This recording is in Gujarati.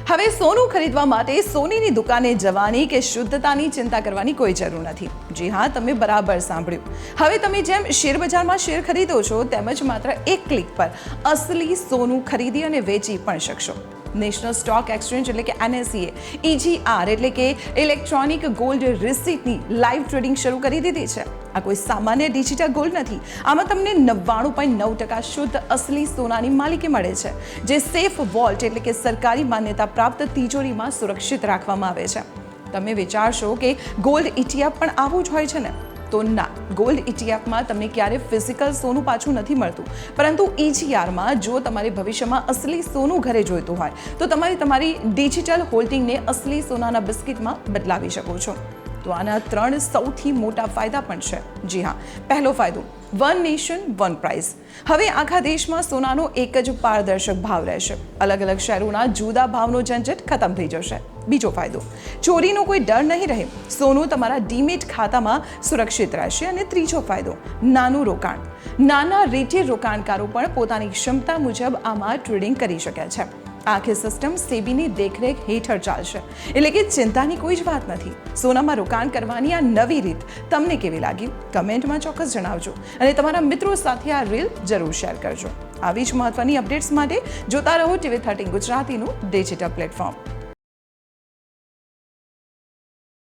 હવે સોનું ખરીદવા માટે સોનીની દુકાને જવાની કે શુદ્ધતાની ચિંતા કરવાની કોઈ જરૂર નથી. જી હા, તમે બરાબર સાંભળ્યું. હવે તમે જેમ શેરબજારમાં શેર ખરીદો છો તેમજ માત્ર એક ક્લિક પર અસલી સોનું ખરીદી અને વેચી પણ શકશો. નેશનલ સ્ટોક એક્સચેન્જ એટલે કે NSE EGR એટલે કે ઇલેક્ટ્રોનિક ગોલ્ડ રિસીટની લાઈવ ટ્રેડિંગ શરૂ કરી દીધી છે. આ કોઈ સામાન્ય ડિજિટલ ગોલ્ડ નથી. આમાં તમને 99.9% શુદ્ધ અસલી સોનાની માલિકી મળે છે, જે સેફ વોલ્ટ એટલે કે સરકારી માન્યતા પ્રાપ્ત તિજોરીમાં સુરક્ષિત રાખવામાં આવે છે. તમે વિચારશો કે ગોલ્ડ ETF પણ આવું જ હોય છે ને? તો ના, ગોલ્ડ ETFમાં તમને ક્યારે ફિઝિકલ સોનું પાછું નથી મળતું, પરંતુ EGRમાં જો તમારે ભવિષ્યમાં અસલી સોનું ઘરે જોઈતું હોય તો તમારી ડિજિટલ હોલ્ડિંગને અસલી સોનાના બિસ્કિટમાં બદલાવી શકો છો. તો આના 3 સૌથી મોટા ફાયદા પણ છે. જી હા, પહેલો ફાયદો, વન નેશન વન પ્રાઇસ. હવે આખા દેશમાં સોનાનો એક જ પારદર્શક ભાવ રહેશે. અલગ અલગ શહેરોના જુદા ભાવનો ઝંઝટ ખતમ થઈ જશે. બીજો ફાયદો, ચોરીનો કોઈ ડર નહીં રહે. સોનું તમારા ડીમેટ ખાતામાં સુરક્ષિત રહેશે. અને ત્રીજો ફાયદો, નાનું રોકાણ. નાના રિટેલ રોકાણકારો પણ પોતાની ક્ષમતા મુજબ આમાં ટ્રેડિંગ કરી શકે છે. આખી સિસ્ટમ સેબીની દેખરેખ હેઠળ ચાલશે, એટલે કે ચિંતાની કોઈ જ વાત નથી. સોનામાં રોકાણ કરવાની આ નવી રીત તમને કેવી લાગી? કમેન્ટમાં ચોક્કસ જણાવજો અને તમારા મિત્રો સાથે આ રીલ જરૂર શેર કરજો. આવી જ મહત્વની અપડેટ્સ માટે જોતા રહો TV13 ગુજરાતીનું ડિજિટલ પ્લેટફોર્મ.